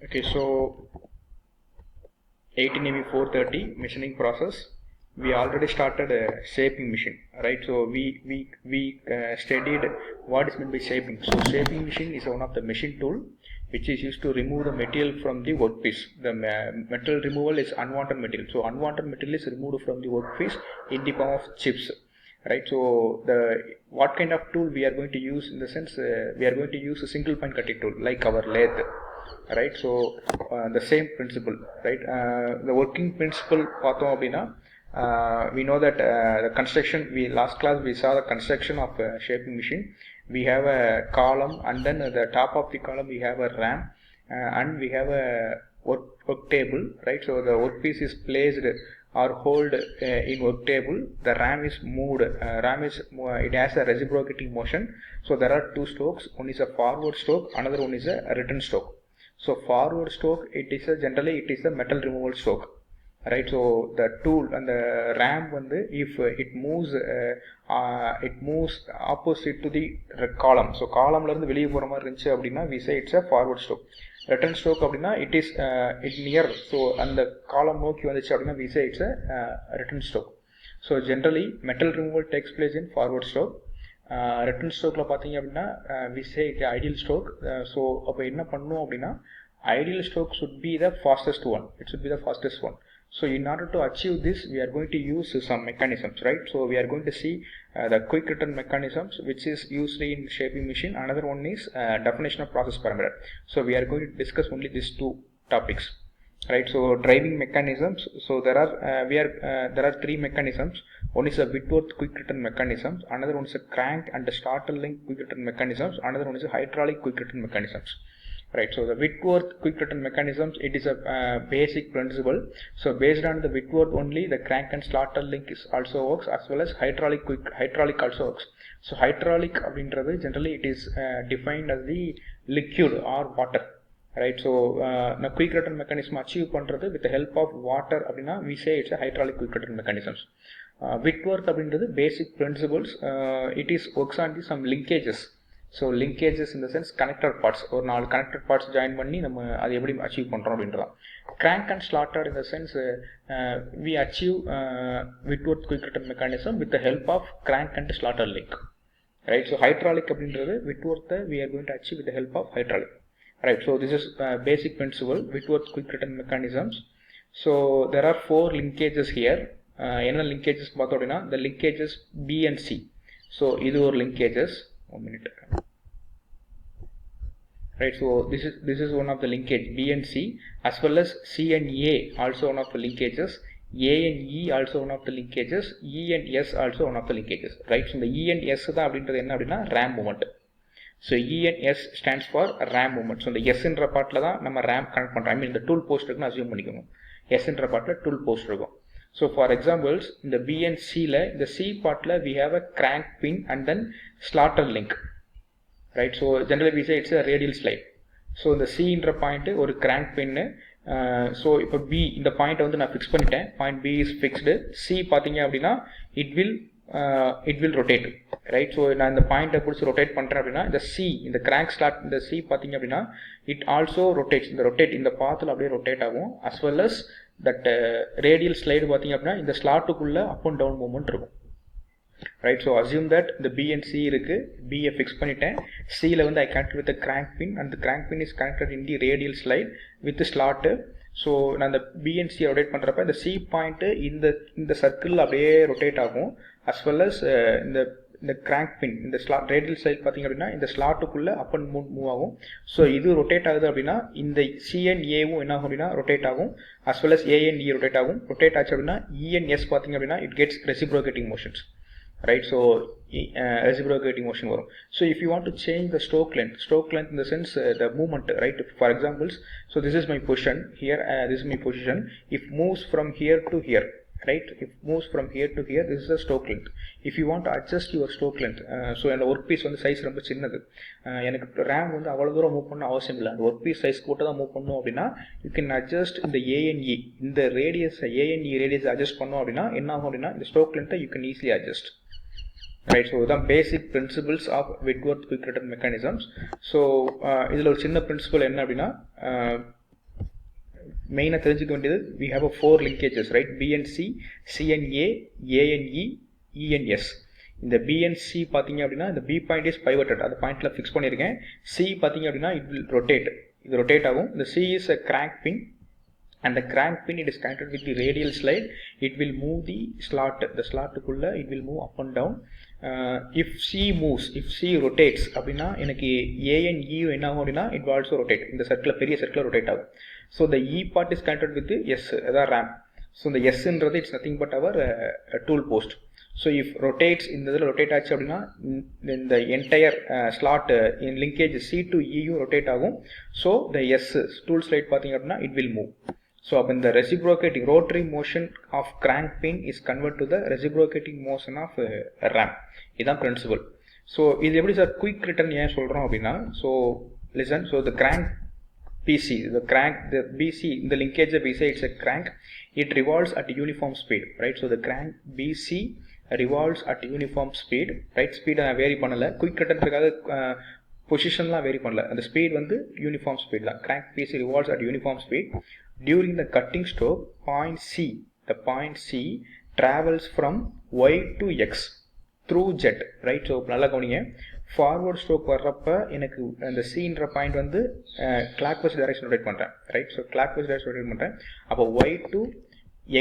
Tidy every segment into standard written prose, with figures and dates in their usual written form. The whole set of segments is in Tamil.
Okay, so 18ME430 machining process. We already started a shaping machine, right? So we studied what is meant by shaping. So shaping machine is one of the machine tool which is used to remove the material from the workpiece. The material removal is unwanted material. So unwanted material is removed from the workpiece in the form of chips, right? So the what kind of tool we are going to use, in the sense we are going to use a single point cutting tool like our lathe, right? So the same principle, right? The working principle பார்த்தோம் அப்படின்னா, we know that the construction, we last class we saw the construction of a shaping machine. We have a column, and then at the top of the column we have a ram, and we have a work table, right? So the workpiece is placed or hold in work table. The ram is moved. It has a reciprocating motion. So there are two strokes. One is a forward stroke, another one is a return stroke. So forward stroke, generally it is a metal removal stroke, right? So the tool and the ram if it moves opposite to the column. So column la irundhu veliye pora mari irundhuchu appadina we say it's a forward stroke. Return stroke appadina it is it near, so and the column nokki vanduchu appadina we say it's a return stroke. So generally metal removal takes place in forward stroke. Return stroke பார்த்தீங்க அப்படின்னா we say it's ideal stroke. So அப்போ என்ன பண்ணணும் அப்படின்னா, ideal stroke should be the fastest one. It should be the fastest one. So in order to achieve this, we are going to use some mechanisms, right? So we are going to see the quick return mechanisms, which is used in shaping machine. Another one is definition of process parameter. So we are going to discuss only these two topics, right? So driving mechanisms. So there are three mechanisms. One is a Whitworth quick return mechanisms, another one is a crank and a starter link quick return mechanisms, another one is a hydraulic quick return mechanisms, right? So the Whitworth quick return mechanisms, it is a basic principle. So based on the Whitworth only, the crank and starter link is also works, as well as hydraulic also works. So hydraulic அப்படின்றது generally it is defined as the liquid or water, right? So the quick return mechanism achieve பண்றது with the help of water அப்படின்னா we say it's a hydraulic quick return mechanisms. Whitworth அப்படின்றது basic principles. It is works on some linkages. So linkages in the sense connector parts, ஒரு 4 connector parts join பண்ணி நம்ம அதை எப்படி அச்சீவ் பண்றோம் அப்படின்றதான். Crank and starter in the sense we achieve Whitworth quick return mechanism with the help of crank and starter link, right? So hydraulic அப்படின்றது Whitworth we are going to achieve with the help of hydraulic, right? So this is basic principle, Whitworth quick return mechanisms. So there are 4 linkages here. என்ன linkages பார்த்தோம் அப்படின்னா, the linkages B and C. So இது ஒரு linkages. 1 minute, right? So this is one of the linkage B and C, as well as C and A also one of the linkages, A and E also one of the linkages, E and S also one of the linkages, right? So the E and S தான் அப்படின்றது என்ன அப்படின்னா ram movement. So E and S stands for ram movement. So the S என்ற பார்ட்ல தான் நம்ம ram கனெக்ட் பண்றோம். I mean இந்த tool post இருக்குன்னு அசியூம் பண்ணிக்கோங்க. S என்ற பார்ட்ல tool post இருக்கும். So for examples, in the B and C la, in the C part la we have a crank pin and then slaughter link, right? So generally we say it's a radial slide. So in the C என்ற பாயிண்ட் ஒரு crank pin. So இப்போ B இந்த பாயிண்ட் வந்து நான் ஃபிக்ஸ் பண்ணிட்டேன். Point B is fixed. C பார்த்தீங்க அப்படின்னா it will rotate, right? So நான் இந்த பாயிண்ட்டை பிடிச்சி ரொட்டேட் பண்ணுறேன் அப்படின்னா இந்த C இந்த crank slot இந்த C பார்த்தீங்க அப்படின்னா it also rotates. இந்த ரொட்டேட் இந்த பாத்தில் அப்படியே ரொட்டேட் ஆகும், as well as that radial slide பார்த்தீங்க அப்படின்னா இந்த ஸ்லாட்டுக்குள்ள அப் அண்ட் டவுன் மூவ்மெண்ட் இருக்கும், right? So assume that the B and C இருக்கு, B ஐ ஃபிக்ஸ் பண்ணிட்டேன், C ல வந்து I connected with the crank pin and the crank pin is connected in the radial slide with the slot. So நான் இந்த B and C ரொட்டேட் பண்றப்ப இந்த C பாயிண்ட் இந்த சர்க்கிள் அப்படியே ரொட்டேட் ஆகும், as well as இந்த crank pin இந்த ஸ்லாட் ரேடியல் ஸ்லைட் பார்த்தீங்க அப்படின்னா இந்த ஸ்லாட்டுக்குள்ள அப் அண்ட் மூவ் ஆகும். ஸோ இது ரொட்டேட் ஆகுது அப்படின்னா இந்த C and Aவும் என்ன ஆகும் அப்படின்னா ரொட்டேட் ஆகும், as well as A and E rotate ஆகும். ரொட்டேட் ஆச்சு அப்படின்னா E and S பார்த்தீங்க அப்படின்னா it gets reciprocating motions, right? So reciprocating motion வரும். So if you want to change the stroke length in the sense the movement, right? For examples, so this is my position here, this is my position. If moves from here to here, right? If moves from here to here, this is the stroke length. If you want to adjust your stroke length, so அந்த ஒர்க் பீஸ் வந்து சைஸ் ரொம்ப சின்னது, எனக்கு ரேம் வந்து அவ்வளோ தூரம் மூவ் பண்ண அவசியம் இல்லை, அந்த ஒர்க் பீஸ் சைஸ் போட்டு தான் மூவ் பண்ணணும் அப்படின்னா யூ கேன் அட்ஜஸ்ட் இந்த ANE இந்த ரேடியஸ் ANE ரேடியஸ் அட்ஜஸ்ட் பண்ணோம் அப்படின்னா என்ன ஆகும் அப்படின்னா இந்த ஸ்ட்ரோக் லென்த்தை you can easily adjust, right? So the basic principles of Whitworth quick return mechanisms. So இதில் ஒரு சின்ன பிரின்சிபல் என்ன அப்படின்னா மெயினாக தெரிஞ்சுக்க வேண்டியது we have a 4 linkages, right? B and C, C and A, A and E, E and S. இந்த B and C பார்த்தீங்க அப்படின்னா இந்த B point is pivoted, அந்த பாயிண்ட்ல ஃபிக்ஸ் பண்ணியிருக்கேன். C பார்த்தீங்க அப்படின்னா it will rotate, இது ரொட்டேட் ஆகும். இந்த C is a crank pin, and the crank pin it is connected with the radial slide. It will move the slot, the slot குள்ள it will move up and down. If C moves, if C rotates அப்படின்னா எனக்கு A and E என்ன ஆகும் அப்படின்னா it will also rotate, இந்த சர்க்கிள் பெரிய சர்க்கிள் ரொட்டேட் ஆகும். So the E part is connected with the S, அதான் RAM. So the S ன்றது it's nothing but our tool post. So if rotates, இந்த இதில் ரொட்டேட் ஆச்சு அப்படின்னா இந்த entire slot in linkage C to E rotate ஆகும். So the S tool slide பார்த்தீங்க அப்படின்னா it will move. So அப்போ இந்த reciprocating rotary motion of crank pin is converted to the reciprocating motion of RAM. இதுதான் principle. So இது எப்படி சார் quick return ஏன் சொல்கிறோம் அப்படின்னா, so listen, so the crank BC, the BC, the linkage of BC, it's a crank, it revolves at uniform speed, right? So the crank BC revolves at uniform speed, right? Speed vary பண்ணல, quick return பொசிஷன்லாம் வேரி பண்ணல, அந்த ஸ்பீட் வந்து யூனிஃபார்ம் ஸ்பீட் தான். Crank piece revolves at uniform speed. During the cutting stroke point C, the point C travels from y to x through z, right? So நல்லா கவனிங்க, ஃபார்வர்ட் ஸ்ட்ரோக் வர்றப்ப எனக்கு அந்த சின்ற பாயிண்ட் வந்து கிளாக் வைஸ் டைரக்ஷன் ரொட்டேட் பண்ணுறேன், right? So clockwise direction rotate பண்ணுறேன். அப்போ y to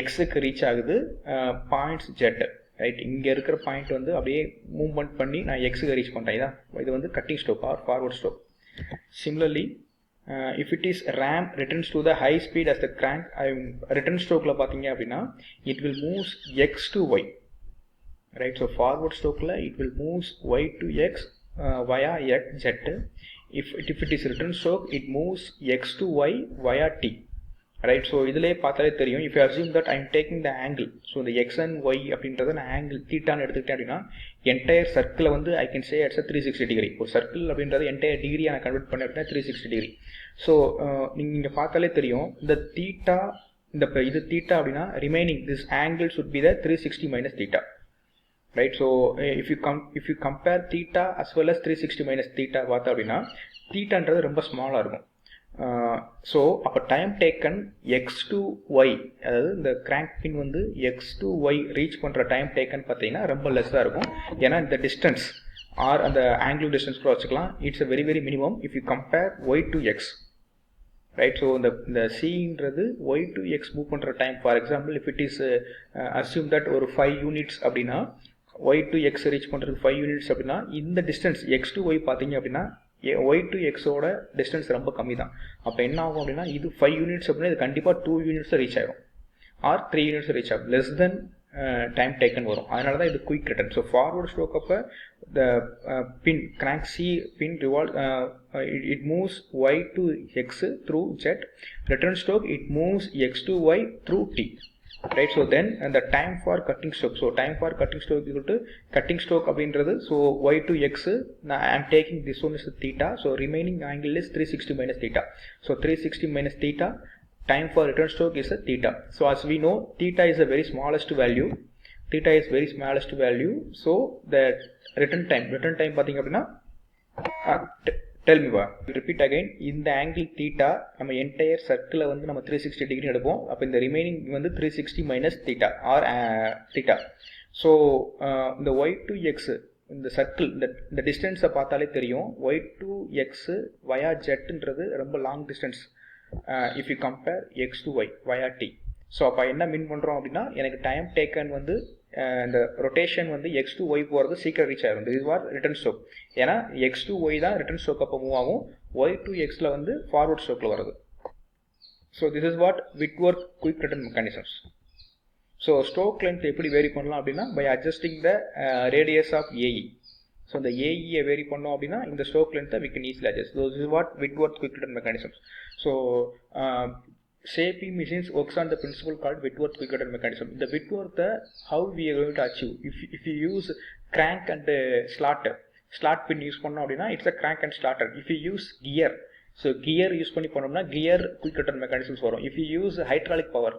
எக்ஸுக்கு ரீச் ஆகுது பாயிண்ட்ஸ் ஜெட், ரைட்? இங்கே இருக்கிற பாயிண்ட் வந்து அப்படியே மூவ்மெண்ட் பண்ணி நான் எக்ஸுக்கு ரீச் பண்ணுறேன். இதான் இது வந்து cutting stroke or forward stroke. Similarly if it is RAM returns to the high speed as the crank, return stroke பார்த்தீங்க அப்படின்னா it will moves x to y, right? So forward stroke it will moves y to x via x z. If it is return stroke, it moves x to y via t, right? So இதிலே பார்த்தாலே தெரியும், if you assume that I am taking the angle, so the x and y அப்படின்றத நான் ஆங்கிள் தீட்டான்னு எடுத்துக்கிட்டேன் அப்படின்னா என்டையர் சர்க்கிளை வந்து I can say it's a 360 degree. ஒரு சர்க்கிள் அப்படின்றது என்டையர் டிகிரியை நான் கன்வெர்ட் பண்ணேன் அப்படின்னா 360 degree. ஸோ நீங்கள் பார்த்தாலே தெரியும், இந்த தீட்டா, இது தீட்டா அப்படின்னா remaining this angle should be the 360 minus theta, right? So if you compare theta as well as 360 minus theta பார்த்தா அப்படின்னா தீட்டான்றது ரொம்ப ஸ்மாலாக இருக்கும். ஸோ அப்போ time taken X to Y, அதாவது இந்த கிராங்க் பின் வந்து எக்ஸ் டு ஒய் ரீச் பண்ணுற டைம் டேக்கன் பார்த்தீங்கன்னா ரொம்ப லெஸ்ஸாக இருக்கும். ஏன்னா இந்த டிஸ்டன்ஸ் ஆர் அந்த ஆங்குலர் டிஸ்டன்ஸ் கூட வச்சுக்கலாம், it's a very very minimum if you compare Y to X, right? So இந்த சின்றது ஒய் டு எக்ஸ் மூவ் பண்ணுற time, for example if it is assume that ஒரு 5 units அப்படின்னா ஒய் டு எக்ஸ் ரீச் பண்ணுறதுக்கு 5 units அப்படின்னா இந்த டிஸ்டன்ஸ் எக்ஸ் டு ஒய் பார்த்தீங்க அப்படின்னா ஒய் டு எக்ஸோட டிஸ்டன்ஸ் ரொம்ப கம்மி தான். அப்போ என்ன ஆகும் அப்படின்னா இது 5 units அப்படின்னா இது கண்டிப்பாக 2 units ரீச் ஆகும் ஆர் 3 units ரீச் ஆகும், லெஸ் தென் டைம் டேக்கன் வரும். அதனால தான் இது quick return. So forward stroke அப்போ the pin crank C pin revolve it moves y to x through z. Return stroke it moves x to y through t, right? So then and the time for cutting stroke, so time for cutting stroke equal to cutting stroke அப்படின்றது, so y to x I am taking this one is theta, so remaining angle is 360 minus theta. So 360 minus theta, time for return stroke is a theta. So as we know theta is a very smallest value, theta is very smallest value. So the return time பார்த்தீங்க அப்படின்னா tell me what, repeat again, இந்த angle theta நம்ம entire circle வந்து நம்ம 360 degree எடுப்போம். அப்போ இந்த remaining வந்து 360 minus theta or theta. So இந்த y to x இந்த circle இந்த distance பார்த்தாலே தெரியும், y to x via z ன்றது ரொம்ப long distance if you compare x to y via t. So அப்போ என்ன மீன் பண்ணுறோம் அப்படின்னா எனக்கு டைம் டேக்கன் வந்து இந்த ரொட்டேஷன் வந்து எக்ஸ் டு ஒய் போகிறது சீக்கிரம் ரீச் ஆகும். This is what return stroke. ஏன்னா எக்ஸ் டு ஒய் தான் ரிட்டர்ன் ஸ்ட்ரோக் அப்போ மூவ் ஆகும், ஒய் டு எக்ஸில் வந்து ஃபார்வர்ட் ஸ்ட்ரோக்கில் வருது. So this is what Whitworth quick return mechanisms. So stroke length எப்படி வேரி பண்ணலாம் அப்படின்னா by adjusting the radius of AE. So இந்த ஏஇயை வேரி பண்ணோம் அப்படின்னா இந்த ஸ்ட்ரோக் லென்த்தை we can easily adjust. This is what Whitworth quick return mechanisms. So shaping machines works on the principle called Whitworth quick return mechanism. The Whitworth, how we are going to achieve, if you use crank and slot pin use பண்ணோம் அப்படின்னா it's a crank and starter. If you use gear, so gear use பண்ணி பண்ணோம்னா gear quick return mechanisms வரும். If you use hydraulic power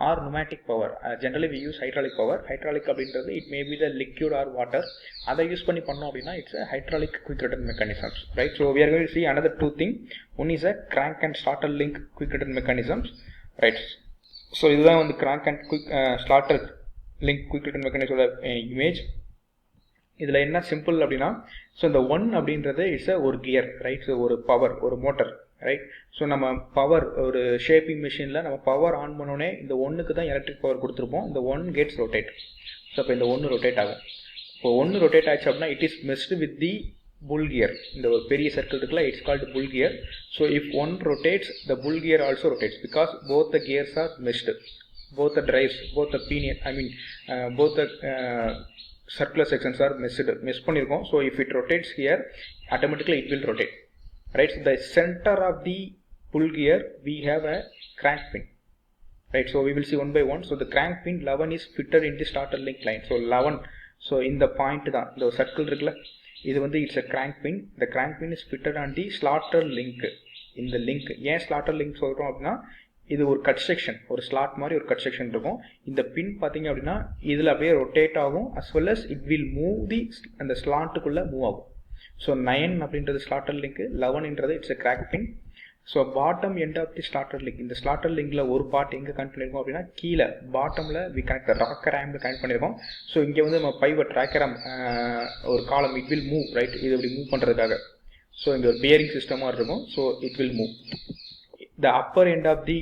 or pneumatic power, generally we use hydraulic power. Hydraulic அப்படின்றது it may be the liquid or water, அதை யூஸ் பண்ணி பண்ணோம் அப்படின்னா it's a hydraulic quick return mechanisms, right? So we are going to see another two things. One is a crank and starter link quick return mechanisms. Right. So இதுதான் வந்து crank and quick slotted link quick return மெக்கானிசமோட இமேஜ். இதில் என்ன சிம்பிள் அப்படின்னா, ஸோ இந்த 1 அப்படின்றது இட்ஸ் ஒரு கியர், ரைட். ஸோ ஒரு பவர், ஒரு மோட்டர், ரைட். ஸோ நம்ம பவர், ஒரு ஷேப்பிங் மிஷினில் நம்ம பவர் ஆன் பண்ணோடனே இந்த 1க்கு தான் எலக்ட்ரிக் பவர் கொடுத்துருப்போம். இந்த 1 கெட்ஸ் ரொட்டேட். ஸோ அப்போ இந்த 1 ரொட்டேட் ஆகும். இப்போ 1 ரொட்டேட் ஆச்சு அப்படின்னா it is meshed with the bull gear. இந்த ஒரு பெரிய சர்க்கிள் இருக்குல்ல, it's called bull gear. So if 1 rotates, the bull gear also rotates because both the gears are meshed, both the drives, both the pinion, both the circular sections are mesh பண்ணிருக்கோம். So if it rotates here, automatically it will rotate, right. So the center of the pull gear we have a crank pin, right. So we will see one by one. So the crank pin 11 is fitted in the starter link line. So 11, so in the point தான் இந்த circle இருக்குல்ல, இது வந்து it's a crank pin. The crank pin is fitted on the starter link. இந்த லிங்க் ஏன் ஸ்லாட்டர் லிங்க் சொல்கிறோம் அப்படின்னா, இது ஒரு கட் செக்ஷன், ஒரு ஸ்லாட் மாதிரி ஒரு கட் செக்ஷன் இருக்கும். இந்த பின் பார்த்தீங்க அப்படின்னா இதில் அப்படியே ரொட்டேட் ஆகும், as well as it will move the அந்த ஸ்லாட்டுக்குள்ளே மூவ் ஆகும். ஸோ 9 அப்படின்றது ஸ்லாட்டர் லிங்க், 11ன்றது it's a crank pin. So bottom end of the slotted link, இந்த ஸ்லாட்டர் லிங்கில் ஒரு பார்ட் எங்கே கனெக்ட் பண்ணியிருக்கோம் அப்படின்னா கீழே பாட்டமில் வி கனெக்ட் ராக் ரேமில் கனெக்ட் பண்ணியிருக்கோம். ஸோ இங்கே வந்து நம்ம பைவட் ராக் ரேம் ஒரு காலம், இட் வில் மூவ், ரைட். இது இப்படி மூவ் பண்ணுறதுக்காக. ஸோ இங்கே ஒரு பியரிங் சிஸ்டமாக இருக்கும். So it will move. The upper end of the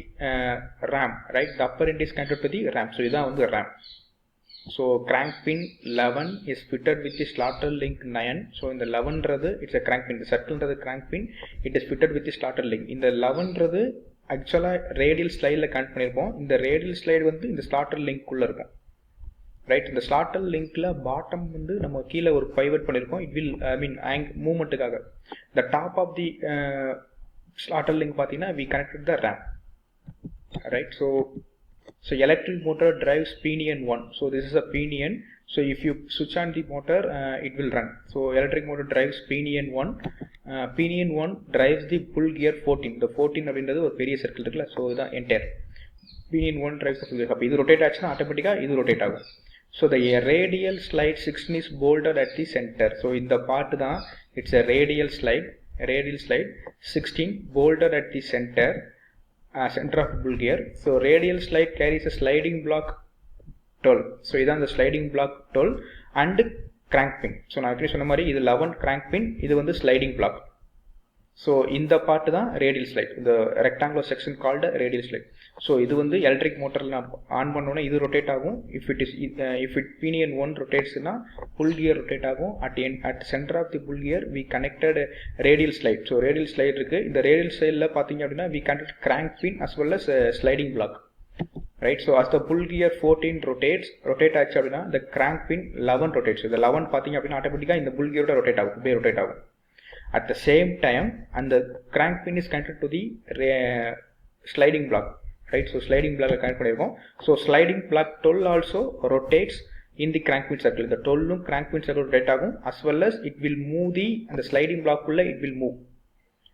ram, right, the upper end is connected to the ram. So இதான் வந்து ram. So crank pin 11 is fitted with the starter link 9. So இந்த 11ன்றது it's a crank pin, the circleன்றது crank pin, it is fitted with the starter link. இந்த 11ன்றது ஆக்சுவலாக ரேடியல் ஸ்லைடில் கனெக்ட் பண்ணியிருப்போம். இந்த ரேடியல் ஸ்லைடு வந்து இந்த ஸ்லாட்டர் லிங்க் குள்ளே இருக்கும், ரைட். இந்த ஸ்லாட்டர் லிங்க்ல பாட்டம் வந்து நம்ம கீழே ஒரு பைவட் பண்ணியிருக்கோம். இட் வில் மூவ்மெண்ட்டுக்காக. the top of the starter link பார்த்தீங்கன்னா we connected the RAM, right. So electric motor drives pinion 1. So this is a pinion. So if you switch on the motor, it will run. So electric motor drives pinion 1. Pinion 1 drives the pull gear 14. The 14 அப்படின்றது ஒரு பெரிய சர்க்கிள் இருக்குல்ல, ஸோ இதுதான் entire. pinion 1 drives the pull gear. அப்போ இது ரொட்டேட் ஆச்சுன்னா ஆட்டோமேட்டிக்காக இது ரொட்டேட் ஆகும். So the radial slide 16 is bolted at the center. So இந்த பார்ட் தான் it's a radial slide. 16 bolted at the center of bull gear. So radial slide carries a sliding block 12. So இதான் the sliding block 12 and crank pin. So நான் எப்படி சொன்ன மாதிரி இது 11 crank pin, இது வந்து sliding block. So இந்த பார்ட் தான் radial slide, இந்த rectangular section called radial slide. So இது வந்து எலக்ட்ரிக் மோட்டரில் ஆன் பண்ணோன்னா இது ரொட்டேட் ஆகும். if it pinion 1 ரொட்டேட்ஸ்னா புல் கியர் ரொட்டேட் ஆகும். at center of the bull gear we connected radial slide. So radial slide இருக்கு. இந்த radial slideல பார்த்தீங்க அப்படின்னா we connected crank pin as well as sliding block, right. So as the bull gear 14 rotate ஆச்சு அப்படின்னா the crank pin 11 rotates. இந்த 11 பார்த்தீங்க அப்படின்னா ஆட்டோமேட்டிக்காக இந்த bull gear ரொட்டேட் ஆகும், அப்படியே ரொட்டேட் ஆகும். At the same time, and the crank pin is connected to the sliding block, right. So sliding block connect பண்ணிருக்கோம். So sliding block 12 also rotates in the crank pin circle. The 12 crank pin circle rotate ஆகும், as well as it will move the and the sliding block குள்ள it will move,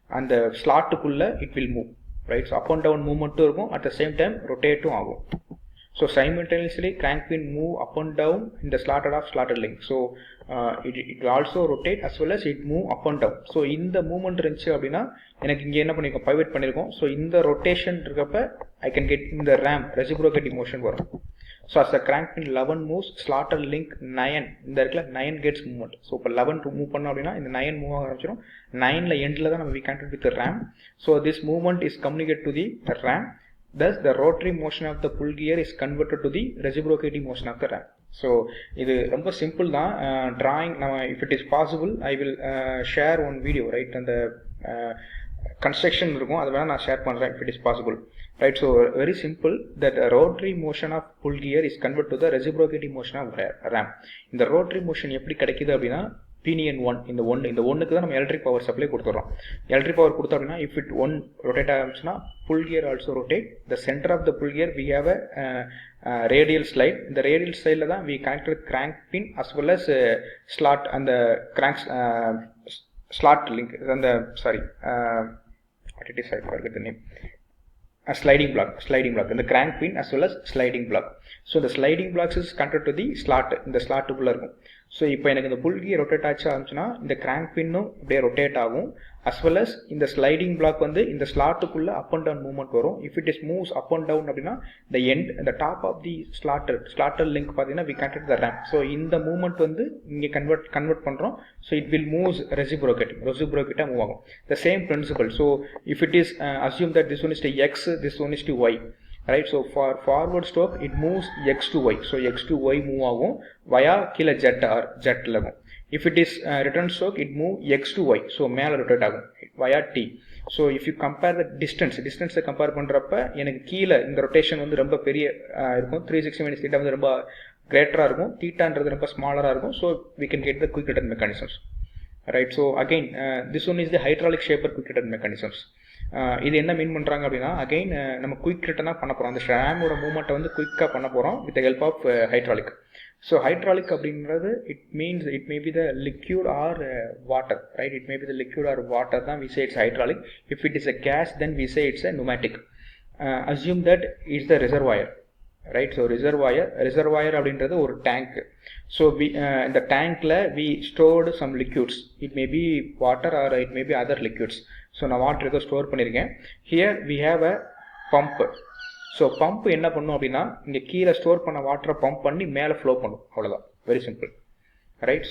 and the slot குள்ள it will move, right. So up and down movement இருக்கும், at the same time rotate ஆகும். So simultaneously crank pin move up and down in the slotted link. So it also rotate as well as it move up and down. So இந்த மூவ்மெண்ட் இருந்துச்சு அப்படின்னா எனக்கு இங்கே என்ன பண்ணிருக்கோம், பைவட் பண்ணியிருக்கோம். ஸோ இந்த ரொட்டேஷன் இருக்கப்ப I can get இந்த RAM reciprocating motion வரும். So as the crank pin 11 moves, slotted link 9 இந்த இடத்துல 9 gets movement. So இப்போ 11 மூவ் பண்ணோம் அப்படின்னா இந்த 9 மூவ் ஆக ஆரம்பிச்சிடும். 9ல எண்டில் தான் நம்ம we connected with the RAM. So this movement is communicated to the RAM. Thus the rotary motion of the pull gear is converted to the reciprocating motion of the RAM. So இது ரொம்ப சிம்பிள் தான். drawing நம்ம if it is possible I will share one video, right. அந்த construction இருக்கும், அது வேணா நான் ஷேர் பண்ணுறேன் if it is possible, right. So very simple that rotary motion of pull gear is converted to the reciprocating motion of RAM. இந்த rotary motion எப்படி கிடைக்குது அப்படின்னா pinion 1, இந்த ஒன்றுக்கு தான் நம்ம எலக்ட்ரிக் பவர் சப்ளை கொடுத்துறோம். எலக்ட்ரிக் பவர் கொடுத்தோம் அப்படின்னா if it 1 ரொட்டேட் ஆரம்பிச்சுன்னா pull gear also rotate. The center of the pull gear we have a radial slide. இந்த radial slideல தான் we connected crank pin as well as slot and the crank slot link and the what it is, I forget the name. A sliding block in the crank pin as well as sliding block. So the sliding blocks is connected to the slot, இந்த slot குள்ள இருக்கும். ஸோ இப்போ எனக்கு இந்த புல் கியர் ரொட்டேட் ஆச்சு ஆச்சுன்னா இந்த கிராங்க் பின்னும் அப்படியே ரொட்டேட் ஆகும். அஸ் வெல் அஸ் இந்த ஸ்லைடிங் பிளாக் வந்து இந்த ஸ்லாட்டுக்குள்ள அப் அண்ட் டவுன் மூவ்மெண்ட் வரும். If it is moves up and down அப்படின்னா இந்த top of the slotted link பார்த்தீங்கன்னா we connect the ram. So இந்த மூவ்மெண்ட் வந்து இங்கே கன்வெர்ட் பண்ணுறோம். ஸோ இட் வில் மூவ்ஸ் ரெசிப்ரோகேட்டாக மூவ் ஆகும். The same principle. So if it is assume that this one is to X, this one is to Y. Right, so for forward stroke it moves x to y, so x to y move ஆகும் via கீழ z லகும். If it is return stroke it move x to y, so மேல rotate ஆகும் via t. So if you compare the distance compare பண்றப்ப எனக்கு கீழ இந்த ரொட்டேஷன் வந்து ரொம்ப பெரிய இருக்கும். 360 minus theta வந்து ரொம்ப greater இருக்கும், thetaன்றது ரொம்ப smaller இருக்கும். So we can get the quick return mechanisms. Right, so again this one is the hydraulic shaper quick return mechanisms. இது என்ன மீன் பண்ணுறாங்க அப்படின்னா அகைன் நம்ம குயிக் ரிட்டனாக பண்ண போகிறோம். அந்த ரேமோட மூவ்மெண்ட்டை வந்து குயிக்காக பண்ண போகிறோம் with help of hydraulic. So hydraulic அப்படின்றது it may be the liquid or water. Right, it may be the liquid or water தான் we say it's hydraulic. If it is a gas then we say it's a pneumatic. Assume that it's the reservoir. Right, so reservoir அப்படின்றது ஒரு டேங்க். ஸோ இந்த டேங்க்ல we stored some liquids. It may be water or it may be other liquids. So நான் வாட்டர் ஏதோ ஸ்டோர் பண்ணியிருக்கேன். Here we have a pump. So pump என்ன பண்ணும் அப்படின்னா இங்கே கீழே ஸ்டோர் பண்ண வாட்டரை பம்ப் பண்ணி மேலே ஃப்ளோ பண்ணும். அவ்வளோதான், very simple. Right,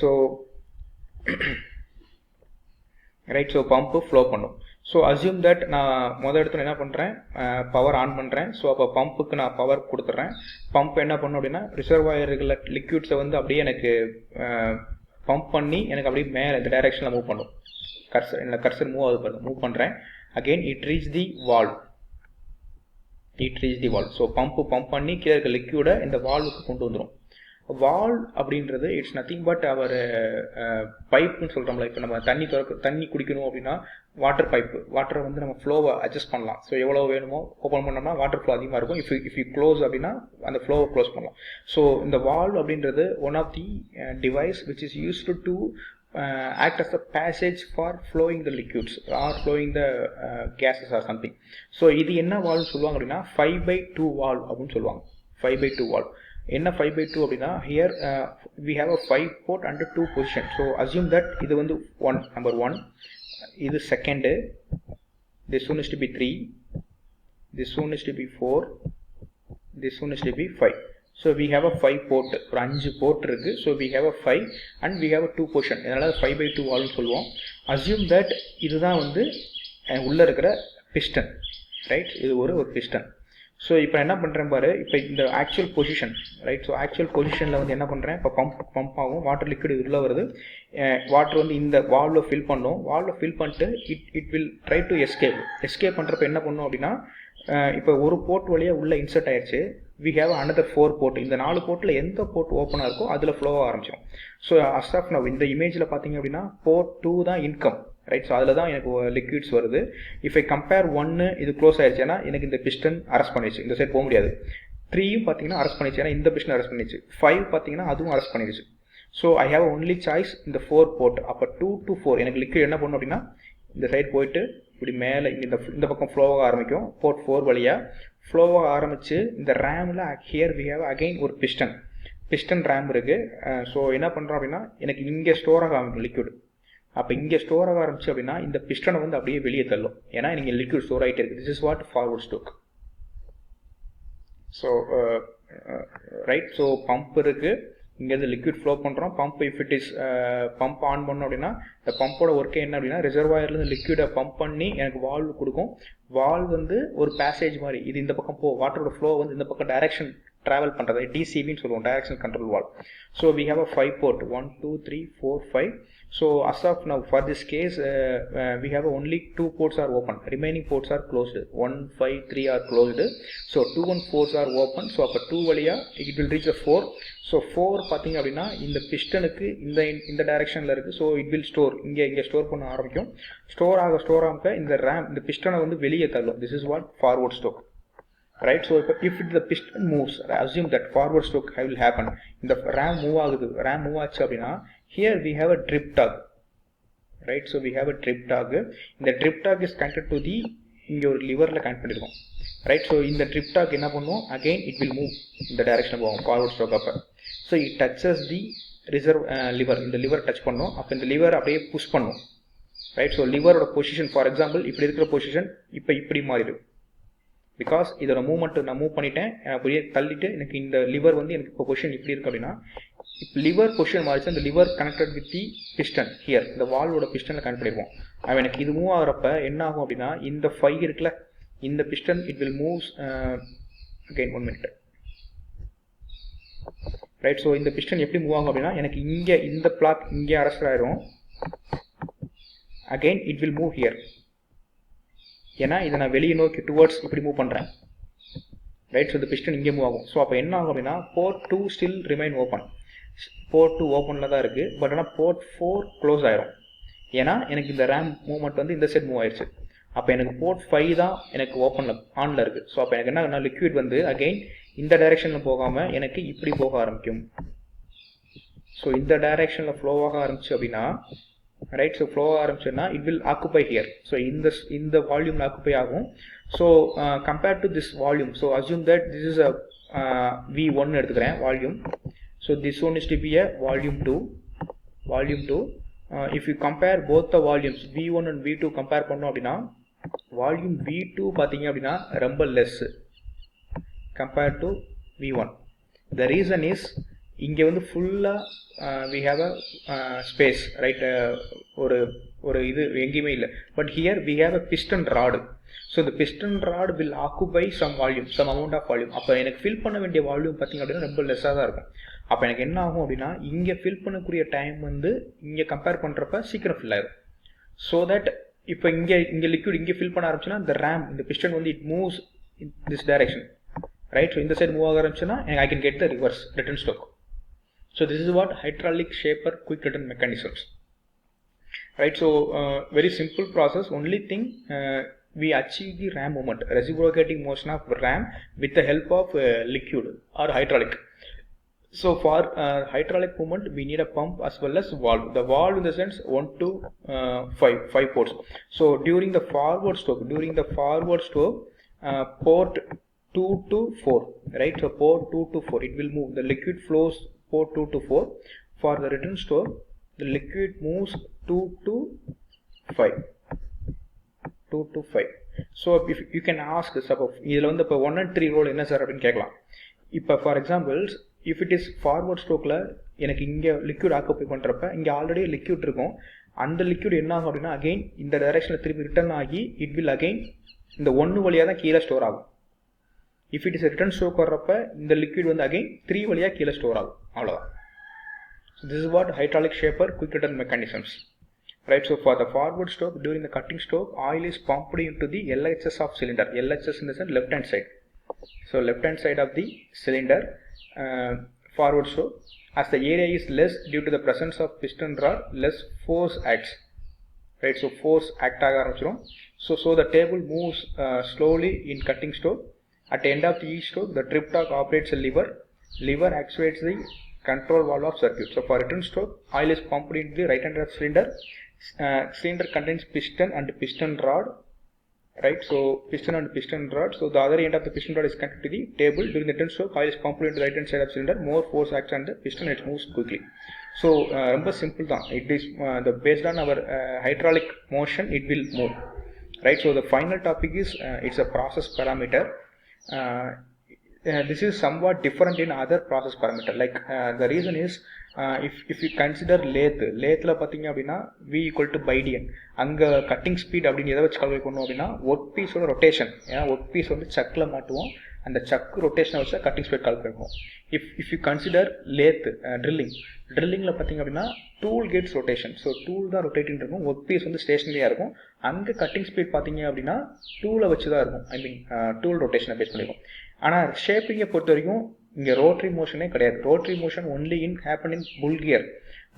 so pump flow பண்ணும். ஸோ அஸ்யூம் தட் நான் இடத்துல என்ன பண்ணுறேன், பவர் ஆன் பண்ணுறேன். ஸோ அப்போ பம்புக்கு நான் பவர் கொடுத்துட்றேன். பம்ப் என்ன பண்ணும் அப்படின்னா ரிசர்வாயர்களில் லிக்யூட்ஸை வந்து அப்படியே எனக்கு பம்ப் பண்ணி எனக்கு அப்படியே மேலே இந்த டைரெக்ஷனில் மூவ் பண்ணும். கர்சர் மூவ் ஆகுது பாருங்க, மூவ் பண்ணுறேன். Again it reach the valve. So pump பண்ணி கீழே இருக்க லிக்யூடை இந்த வால்வுக்கு கொண்டு வந்துடும். வால்வ் அப்படின்றது இட்ஸ் நத்திங் பட் அவர் பைப்புன்னு சொல்கிறோம்ல. இப்போ நம்ம தண்ணி குடிக்கணும் அப்படின்னா வாட்டர் பைப்பு, வாட்டரை வந்து நம்ம ஃப்ளோவை அட்ஜஸ்ட் பண்ணலாம். ஸோ எவ்வளோ வேணுமோ ஓப்பன் பண்ணோம்னா வாட்டர் ஃப்ளோ அதிகமாக இருக்கும். இஃப் யூ க்ளோஸ் அப்படின்னா அந்த ஃப்ளோவை க்ளோஸ் பண்ணலாம். ஸோ இந்த வால்வ் அப்படின்றது one of the device which is used to act as a passage for flowing the liquids or flowing the gases or something. So இது என்ன வால்வ் சொல்லுவாங்க அப்படின்னா 5/2 வால்வ் அப்படின்னு சொல்லுவாங்க. 5/2 வால்வ் என்ன 5/2 அப்படின்னா here we have a 5 port under 2 position. So assume that இது வந்து number 1, இது second, this one is to be 3, this one is to be 4, this one is to be 5. So we have a 5 port, ஒரு 5 port இருக்கு. So we have a 5 and we have a 2 portion. இதனால 5/2 வால்வ் சொல்லுவோம். assume that இதுதான் வந்து உள்ள இருக்கிற பிஸ்டன். ரைட், இது ஒரு பிஸ்டன். ஸோ இப்போ என்ன பண்ணுறேன் பாரு, இப்போ இந்த actual position. Right, so actual பொசிஷனில் வந்து என்ன பண்ணுறேன், இப்போ பம்ப் ஆகும், வாட்டர் லிக்விட் உள்ளே வருது. வாட்டர் வந்து இந்த வால்வை ஃபில் பண்ணும். வால்வை ஃபில் பண்ணிட்டு it will try to escape பண்ணுறப்ப என்ன பண்ணும் அப்படின்னா இப்போ ஒரு போர்ட் வழியாக உள்ளே இன்சர்ட் ஆயிடுச்சு. We have another 4 port. இந்த 4 போர்ட்டில் எந்த போர்ட் ஓப்பனாக இருக்கோ அதில் ஃப்ளோவாக ஆரம்பிச்சிடும். ஸோ அஸ் ஆஃப் நவ் இந்த இமேஜில் பார்த்தீங்க அப்படின்னா போர்ட் 2 தான் இன்கம். ரைட், ஸோ அதில் தான் எனக்கு லிக்விட்ஸ் வருது. இஃப் ஐ கம்பேர் 1 இது க்ளோஸ் ஆயிடுச்சுன்னா எனக்கு இந்த பிஸ்டன் அரெஸ்ட் பண்ணிடுச்சு, இந்த சைட் போக முடியாது. 3யும் பார்த்தீங்கன்னா அரெஸ்ட் பண்ணிடுச்சு, ஏன்னா இந்த பிஸ்டன் அரெஸ்ட் பண்ணிடுச்சு. 5 பார்த்தீங்கன்னா அதுவும் அரெஸ்ட் பண்ணிடுச்சு. So I have only choice இந்த 4 போர்ட். அப்போ 2 to 4 எனக்கு லிக்விட் என்ன பண்ணும் அப்படின்னா இந்த சைட் போயிட்டு இப்படி மேலே இந்த பக்கம் ஃப்ளோவாக ஆரம்பிக்கும். போர்ட் 4 வழியாக ஃப்ளோவாக ஆரம்பித்து இந்த ரேமில் ஹியர் வி ஹேவ் அகைன் ஒரு பிஸ்டன் ரேம் இருக்குது. ஸோ என்ன பண்ணுறோம் அப்படின்னா எனக்கு இங்கே ஸ்டோர் ஆக ஆரம்பிக்கும் லிக்விட். அப்போ இங்கே ஸ்டோர் ஆக ஆரம்பிச்சு அப்படின்னா இந்த பிஸ்டனை வந்து அப்படியே வெளியே தள்ளும், ஏன்னா நீங்கள் லிக்விட் ஸ்டோர் ஆகிட்டே இருக்குது. This is what forward stroke. So right, so pump இருக்குது, இங்கேருந்து லிக்விட் ஃப்ளோ பண்ணுறோம். Pump if it is pump on பண்ணோம் அப்படின்னா இந்த பம்போட ஒர்க்கே என்ன அப்படின்னா ரிசர்வாயர்லேருந்து லிக்விடை பம்ப் பண்ணி எனக்கு வால்வ் கொடுக்கும். வால்வ் வந்து ஒரு பேசேஜ் மாதிரி, இது இந்த பக்கம் வாட்டரோட ஃப்ளோ வந்து இந்த பக்கம் டைரக்ஷன் ட்ராவல் பண்ணுறது டிசிபின்னு சொல்லுவோம், direction control valve. So we have a 5 port 1 2 3 4 5. So as of now for this case we have only 2 ports are open, remaining ports are closed. 1 5 3 are closed. So 2 and 4s are open. So அப்ப 2 வழியா it will reach a 4. So 4 பாத்தீங்க அப்படின்னா இந்த பிஸ்டனுக்கு இந்த டைரக்ஷன்ல இருக்கு. So it will store, இங்க ஸ்டோர் பண்ண ஆரம்பிக்கும். ஸ்டோர் ஆக இந்த பிஸ்டனை வந்து வெளியே தள்ளும். This is what forward stroke. Right, so if the piston moves, assume that forward stroke will happen. இந்த ram move ஆச்சு அப்படின்னா here we have a drip tug. Right, so we have a drip tug. இந்த drip tug is connected to the இங்க ஒரு லிவர்ல கனெக்ட் பண்ணிருக்கோம். Right, so இந்த drip tug என்ன பண்ணும், again it will move இந்த டைரக்ஷன் போகும் forward stroke அப்ப. So it touches the reverse lever, இந்த லிவர் டச் பண்ணும். அப்போ இந்த லிவர் அப்படியே புஷ் பண்ணும், ரைட். ஸோ லிவரோட பொசிஷன் ஃபார் எக்ஸாம்பிள் இப்படி இருக்கிற பொசிஷன் இப்போ இப்படி மாறிடும். பிகாஸ் இதோட மூவ்மெண்ட் நான் மூவ் பண்ணிட்டேன், அப்படியே தள்ளிட்டு எனக்கு இந்த லிவர் வந்து எனக்கு இப்போ பொசிஷன் இப்படி இருக்கு அப்படின்னா, இப்போ லிவர் பொசிஷன் மாறிச்சு. அந்த liver connected with the piston here, இந்த வால்வோட பிஸ்டனில் கனெக்ட் பண்ணிடுவோம். அவன் எனக்கு இது மூவ் ஆகிறப்ப என்ன ஆகும் அப்படின்னா, இந்த 5 இருக்குல்ல, இந்த piston it will moves again 1 minute, right. So இந்த பிஸ்டன் எப்படி மூவ் ஆகும் அப்படின்னா, எனக்கு இங்கே இந்த பிளாக் இங்கே அரெஸ்ட் ஆயிரும். Again it will move here, ஏன்னா இதை நான் வெளியே நோக்கி டுவர்ட்ஸ் இப்படி மூவ் பண்ணுறேன், ரைட். ஸோ இந்த பிஸ்டன் இங்கே மூவ் ஆகும். ஸோ அப்போ என்ன ஆகும் அப்படின்னா, port 2 still remain open. Port 2 ஓப்பனில் தான் இருக்குது, பட் ஆனால் போர்ட் 4 க்ளோஸ் ஆயிரும். ஏன்னா எனக்கு இந்த ரேம் மூவ்மெண்ட் வந்து இந்த சைட் மூவ் ஆயிடுச்சு. அப்போ எனக்கு போர்ட் 5 தான் எனக்கு ஓப்பனில் ஆனில் இருக்குது. ஸோ அப்போ எனக்கு என்ன, லிக்விட் வந்து அகெயின் இந்த டைரெக்ஷனில் போகாமல் எனக்கு இப்படி போக ஆரம்பிக்கும். ஸோ இந்த டைரெக்ஷனில் ஃப்ளோ ஆக ஆரம்பிச்சு அப்படின்னா, ரைட். ஸோ ஃப்ளோ ஆரம்பிச்சுன்னா it will occupy here. So இந்த வால்யூமில் ஆக்குபை ஆகும். So compared to this volume, so assume that this is a V1 எடுத்துக்கிறேன் volume. So this one is to be a volume 2. If you compare both the volumes V1 and V2 compare பண்ணோம் அப்படின்னா, வால்யூம் V2 பார்த்தீங்க அப்படின்னா ரொம்ப less compared to V1. The reason is இங்கே வந்து ஃபுல்லாக we have a space, right. ஒரு இது எங்கேயுமே இல்லை. But here we have a piston rod. So இந்த piston rod will occupy some amount of volume. அப்போ எனக்கு ஃபில் பண்ண வேண்டிய வால்யூம் பார்த்தீங்க அப்படின்னா ரொம்ப லெஸ்ஸாக தான் இருக்கும். அப்போ எனக்கு என்ன ஆகும் அப்படின்னா, இங்கே ஃபில் பண்ணக்கூடிய டைம் வந்து இங்கே கம்பேர் பண்ணுறப்ப சீக்கிரம் ஃபில் ஆயிடும். ஸோ தட் இப்போ இங்கே லிக்விட் இங்கே ஃபில் பண்ண ஆரம்பிச்சுன்னா இந்த ரேம், இந்த பிஸ்டன் வந்து it moves in this direction, right. So இந்த சைடு மூவ் ஆக ஆரம்பிச்சுன்னா I can get the return stroke. So this is what hydraulic shaper quick return mechanisms, right. So very simple process. Only thing we achieve the ram movement, reciprocating motion of ram with the help of liquid or hydraulic. So for hydraulic movement we need a pump as well as valve. The valve in the sense 1 to 5 ports. So during the forward stroke, port 2 to 4, right. So port 2 to 4 it will move, the liquid flows port 2 to 4. For the return stroke the liquid moves 2 to 5. So if you can ask, suppose இதில் வந்து இப்போ 1 and 3 ரோல் என்ன சார் அப்படின்னு கேட்கலாம். இப்போ for example if it is forward ஸ்ட்ரோக்கில் எனக்கு இங்கே லிக்விட் ஆக்குபை பண்ணுறப்ப இங்கே ஆல்ரெடி லிக்விட் இருக்கும். அந்த லிக்விட் என்ன ஆகும் அப்படின்னா அகெயின் இந்த டைரக்ஷனில் திருப்பி ரிட்டர்ன் ஆகி இட் வில் அகெயின் இந்த 1 வழியாக தான் கீழே ஸ்டோர் ஆகும். If it is return stroke வர்றப்ப இந்த லிக்விட் வந்து அகெயின் 3 வழியாக கீழே ஸ்டோர் ஆகும், அவ்வளோதான். So this is what hydraulic shaper quick return mechanisms, right. So for the forward stroke, during the cutting stroke, oil is pumped into the LHS of cylinder. LHS in the sense left hand side. So left hand side of the cylinder, forward stroke. As the area is less due to the presence of piston rod, less force acts, right. So force act ஆக ஆரம்பிச்சிடும். So the table moves slowly in cutting stroke. At the end of each stroke, the trip torque operates a lever actuates the control valve of circuit. So for return stroke, oil is pumped into the right hand of cylinder. Cylinder contains piston and piston rod, right. So piston and piston rod. So the other end of the piston rod is connected to the table. During the return stroke, oil is pumped into the right hand side of cylinder. More force acts on the piston, it moves quickly. So ரொம்ப simple தான். It is based on our hydraulic motion, it will move, right. So the final topic is it's a process parameter. This is somewhat different in other process parameter. Like the reason is if you consider lathe பார்த்தீங்க அப்படின்னா V equal to BDN. அங்கே கட்டிங் ஸ்பீட் அப்படின்னு எதை வச்சு கால்குலேட் பண்ணோம் அப்படின்னா ஒர்க் பீஸோட ரொட்டேஷன். ஏன்னா ஒர்க் பீஸ் வந்து சக்கில் மாட்டுவோம், அந்த சக் ரொட்டேஷனை வச்சு கட்டிங் ஸ்பீட் கால்குலேட் பண்ணுவோம். இஃப் யூ கன்சிடர் லேத் ட்ரில்லிங்கில் பார்த்தீங்க அப்படின்னா tool gets rotation. So tool தான் ரொட்டேட்டிங் இருக்கும், ஒர்க் பீஸ் வந்து ஸ்டேஷனரியாக இருக்கும். அங்கே கட்டிங் ஸ்பீட் பார்த்தீங்க அப்படின்னா டூலை வச்சு தான் இருக்கும், ஐ மீன் டூல் ரொட்டேஷனை பேஸ் பண்ணியிருக்கும். ஆனால் ஷேப்பிங்கை பொறுத்த வரைக்கும் இங்கே ரோட்ரி மோஷனே கிடையாது. Rotary motion only happen in full gear.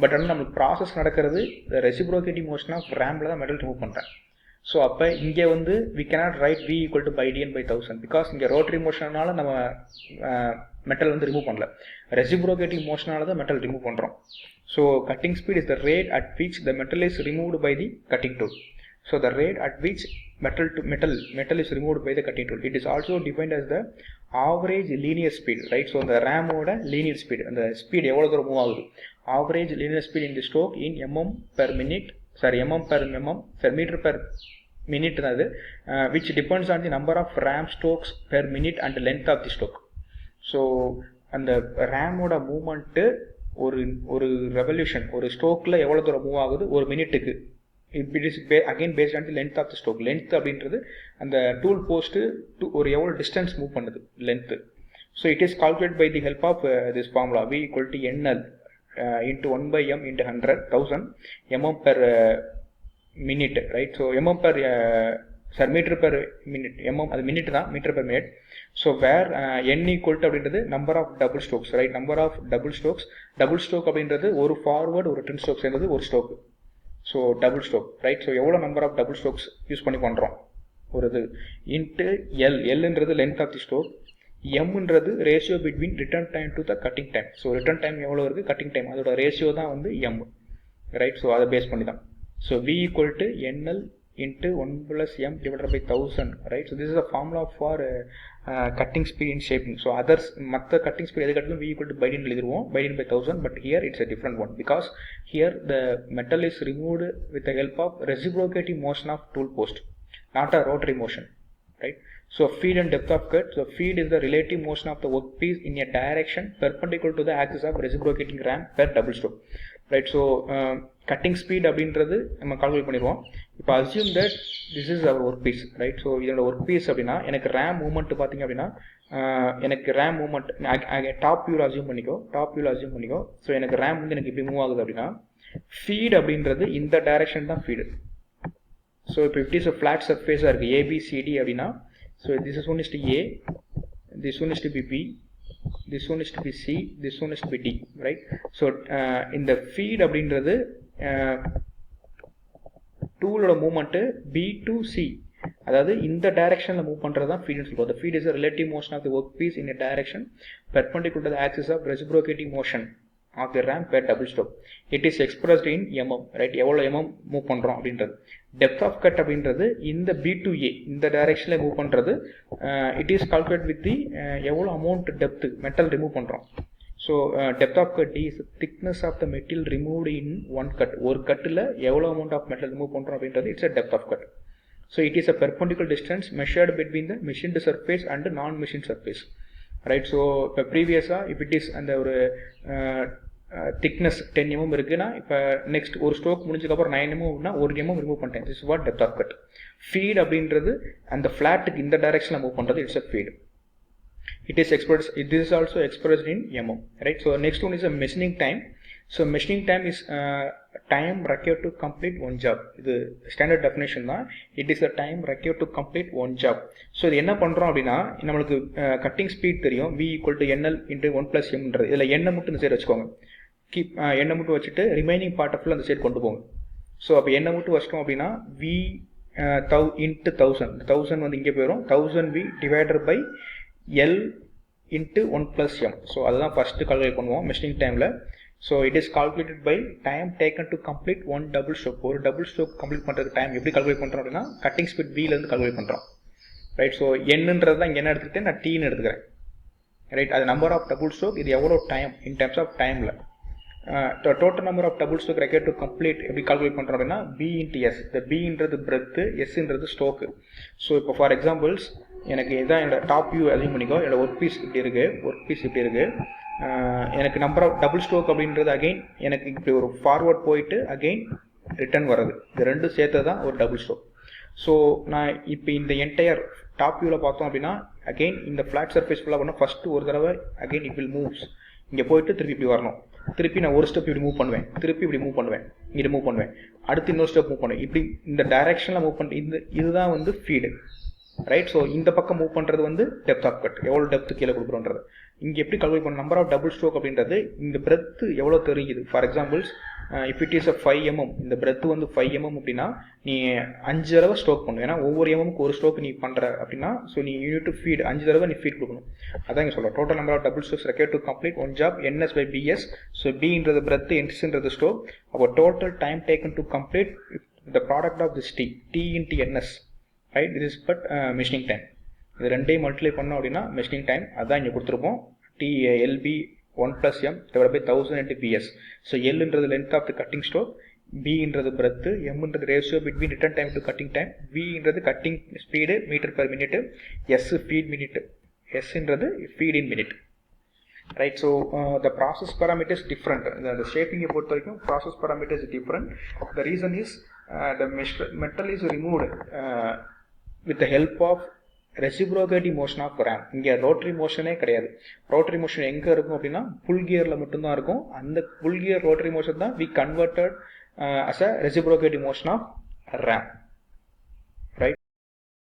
But ஆனால் நம்மளுக்கு ப்ராசஸ் நடக்கிறது ரெசிப்ரோகேட்டிங் மோஷன் ஆஃப் ரேம்பில் தான் மெட்டல் ரிமூவ் பண்ணுறேன். ஸோ அப்போ இங்கே வந்து we cannot write V equal to BDN by 1000 because இங்கே ரோட்ரி மோஷனால நம்ம மெட்டல் வந்து ரிமூவ் பண்ணல, ரெசிப்ரோகேட்டிங் மோஷனால தான் மெட்டல் ரிமூவ் பண்ணுறோம். So cutting speed is the rate at which the metal is removed by the cutting tool. So the rate at which metal is removed by the cutting tool. It is also defined as the average linear speed, right. So the RAM ஓட linear speed, அந்த ஸ்பீட் எவ்வளோ தூரம் மூவ் ஆகுது, average linear speed in the stroke in mm per minute, meter per minute தான் அது, which depends on the number of ram strokes per minute and length of the stroke. So அந்த ரேமோட மூமெண்ட்டு ஒரு ரெவல்யூஷன் ஒரு ஸ்ட்ரோக்கில் எவ்வளோ தூரம் மூவ் ஆகுது ஒரு மினிட்டுக்கு. It is again based on the length of the stroke. Length அப்படின்றது அந்த டூல் போஸ்ட்டு ஒரு எவ்வளோ டிஸ்டன்ஸ் மூவ் பண்ணுது length. So it is calculate by the help of this formula V = NL into 1/m into 100,000 mm per minute, right? So mm per meter per minute, mm அது மினிட் தான், metre per minute. So where n equal to அப்படின்றது number of double strokes, right? Number of double stroke அப்படின்றது ஒரு ஃபார்வர்டு ஒரு ரிட்டர்ன் ஸ்ட்ரோக் சேர்ந்தது ஒரு ஸ்ட்ரோக்கு. So double stroke, right? So எவ்வளோ number of double strokes use பண்ணி பண்ணுறோம் ஒரு இது இன்ட்டு எல்ன்றது லென்த் ஆஃப் தி ஸ்ட்ரோக், எம்ன்றது ratio between return time to the cutting time. So return time எவ்வளோ இருக்குது, கட்டிங் டைம், அதோட ரேஷியோ தான் வந்து எம், ரைட்? ஸோ அதை பேஸ் பண்ணி தான். So V = NL into 1 plus m divided by 1000, right? So this is a formula for cutting speed in shaping. So others மற்ற cutting speed எது கட்டிலும் V = by எழுதிடுவோம், by 1000, but here it's a different one because here the metal is removed with the help of reciprocating motion of tool post, not a rotary motion, right? So feed and depth of cut. So feed is the relative motion of the workpiece in a direction perpendicular to the axis of reciprocating ram per double stroke, right? So cutting speed அப்படின்றது நம்ம கால்குலேட் பண்ணிடுவோம். இப்போ assume that this is our work piece, right? So இதோட ஒர்க் பீஸ் அப்படின்னா எனக்கு ரேம் மூவ்மெண்ட் பார்த்தீங்க அப்படின்னா எனக்கு ரேம் மூவ்மெண்ட் டாப் வியூவில் அசியூம் பண்ணிக்கோ. ஸோ எனக்கு ரேம் வந்து எனக்கு இப்படி மூவ் ஆகுது அப்படின்னா ஃபீட் அப்படின்றது இந்த டைரக்ஷன் தான் ஃபீடு. ஸோ இப்போ இட் இஸ் அ ஃப்ளாட் சர்ஃபேஸாக இருக்குது ABCD அப்படின்னா, so this is one is to A, this one is to B B, this one is to be C, this one is to be D, right? So in the feed அப்படின்றது டூலோட மூவ்மெண்ட் B to C, அதாவது இந்த டைரக்ஷன்ல மூவ் பண்றது தான் ஃபீட்னு சொல்றோம். The feed is a relative motion of the workpiece in a direction perpendicular to the axis of reciprocating motion of the ram per double stroke. It is expressed in mm, right? எவ்வளோ mm மூவ் பண்றோம் அப்படின்றது. டெப்த் ஆஃப் கட் அப்படின்றது இந்த B to A இந்த டைரக்ஷன்ல மூவ் பண்றது. It is calculate with the எவ்வளோ அமௌண்ட் டெப்த் மெட்டல் ரிமூவ் பண்றோம். So depth of cut is thickness of the material removed in one cut. ஒரு கட்டில் எவ்வளோ அமௌண்ட் ஆஃப் மெட்டல் ரிமூவ் பண்றோம் அப்படின்றது it's a depth of cut. So it is a perpendicular distance measured between the machined surface and non machine surface, right? So இப்போ ப்ரீவியஸாக இஃப் இட் இஸ் அந்த ஒரு திக்னஸ் 10 mm இருக்குன்னா இப்போ நெக்ஸ்ட் ஒரு ஸ்ட்ரோக் முடிஞ்சதுக்கப்புறம் 9 mm அப்படின்னா 1 mm ரிமூவ் பண்ணிட்டேன். This is what depth of cut. Feed அப்படின்றது அந்த ஃப்ளாட்டுக்கு இந்த டைரக்ஷனில் மூவ் பண்ணுறது it's a feed. It is expressed. This is also expressed in mm, right? So next one is a machining time. So machining time is time required to complete one job. இது ஸ்டாண்டர்ட் டெஃபினேஷன் தான். It is a time required to complete one job. So இது என்ன பண்ணுறோம் அப்படின்னா நம்மளுக்கு கட்டிங் ஸ்பீட் தெரியும் V = NL into 1 plus mன்றது. இதில் எண்ணெய் மட்டும் இந்த சைடு வச்சுக்கோங்க. எண்ணெய் மட்டும் வச்சுட்டு ரிமைனிங் பார்ட் ஆஃப் அந்த சைடு கொண்டு போங்க. ஸோ அப்போ எண்ணெய் மட்டும் வச்சிட்டோம் அப்படின்னா V into 1000 வந்து இங்கே போயிடும். 1000 V divided by L into 1 plus m. So அதுதான் ஃபர்ஸ்ட் கால்குலேட் பண்ணுவோம் மெஷினிங் டைமில். So it is calculated by time taken to complete one double stroke. ஒரு டபுள் ஸ்ட்ரோக் கம்ப்ளீட் பண்ணுறதுக்கு டைம் எப்படி கால்குலேட் பண்ணுறோம் அப்படின்னா கட்டிங் ஸ்பீட் Vலேருந்து கால்குலேட் பண்ணுறோம், ரைட்? ஸோ என்னன்றது தான் இங்கே என்ன எடுத்துக்கிட்டேன், நான் Tன்னு எடுத்துக்கிறேன், ரைட்? அது நம்பர் ஆஃப் டபுள் ஸ்ட்ரோக், இது எவ்வளோ டைம் இன் டர்ம்ஸ் ஆஃப் டைமில். Total number of double stroke required to complete எப்படி கால்குலேட் பண்ணுறோம் அப்படின்னா B into S. இந்த Bன்றது பிரெத்து, Sன்றது ஸ்ட்ரோக்கு. ஸோ இப்போ ஃபார் எக்ஸாம்பிள்ஸ் எனக்கு இதான் என்னோட டாப் வியூ அதிகம் பண்ணிக்கோ. என்னோட ஒர்க் பீஸ் இப்படி இருக்குது, எனக்கு நம்பர் ஆஃப் டபுள் ஸ்ட்ரோக் அப்படின்றது அகெயின் எனக்கு இப்படி ஒரு ஃபார்வர்ட் போயிட்டு அகெயின் ரிட்டர்ன் வர்றது. இது ரெண்டும் சேர்த்து தான் ஒரு டபுள் ஸ்ட்ரோக். ஸோ நான் இப்போ இந்த என்டையர் டாப் வியூவில் பார்த்தோம் அப்படின்னா அகெயின் இந்த ஃப்ளாட் சர்ஃபேஸ் ஃபுல்லாக பண்ணால் ஃபஸ்ட்டு ஒரு தடவை அகெயின் இட் வில் மூவ்ஸ். இங்கே போயிட்டு திருப்பி இப்படி வரணும், திருப்பி நான் ஒரு ஸ்டெப் இப்படி மூவ் பண்ணுவேன், திருப்பி இப்படி மூவ் பண்ணுவேன், இங்கே மூவ் பண்ணுவேன், அடுத்து இன்னொரு ஸ்டெப் மூவ் பண்ணுவேன், இப்படி இந்த டைரக்ஷனில் மூவ் பண்ணுறேன். இதுதான் வந்து ஃபீடு, ரைட்? ஸோ இந்த பக்கம் மூவ் பண்ணுறது வந்து டெப்த் ஆஃப் கட், எவ்வளோ டெப்த் கீழே கொடுக்குறோன்றது. இங்கே எப்படி கால்குலேட் பண்ண நம்பர் ஆஃப் டபுள் ஸ்ட்ரோக் அப்படின்றது இந்த பிரெத்து எவ்வளோ தெரியுது. For examples if it is a 5 mm, இந்த பிரெத்து வந்து 5 mm அப்படின்னா நீ 5 தடவை ஸ்ட்ரோக் பண்ணணும். ஏன்னா ஒவ்வொரு எம்எம்க்கு ஒரு ஸ்ட்ரோக் நீ பண்ணுற அப்படின்னா ஸோ நீ யூனிட் டு ஃபீட் 5 தடவை நீ ஃபீட் கொடுக்கணும். அதான் இங்கே சொல்கிறோம். Total number of double strokes required to complete one job NS by BS. So Bன்றது பிரெத்து, Sன்றது ஸ்ட்ரோக். அப்போ total time taken to complete the product of this T into NS, right? This is but machining time. இது ரெண்டையும் மல்டிப்ளை பண்ணோம் அப்படின்னா மெஷினிங் டைம் அதான் இங்கே கொடுத்துருப்போம். TLB 1 plus m divided by 1000 into bs. So L is the length of the cutting stroke, B is the breadth, M is the ratio between return time to cutting time, V is the cutting speed meter per minute, S feed minute, S is the feed in minute. Right, so the process parameter is different. The shaping process parameter is different. The reason is the metal is removed with the help of reciprocating motion of ram. இங்க ரோட்டரி மோஷனே கிடையாது. ரோட்டரி மோஷன் எங்க இருக்கும் அப்படின்னா புல் கியர்ல மட்டும் தான் இருக்கும். அந்த புல் கியர் ரோட்டரி மோஷன் தான் we converted as a reciprocating motion of ram.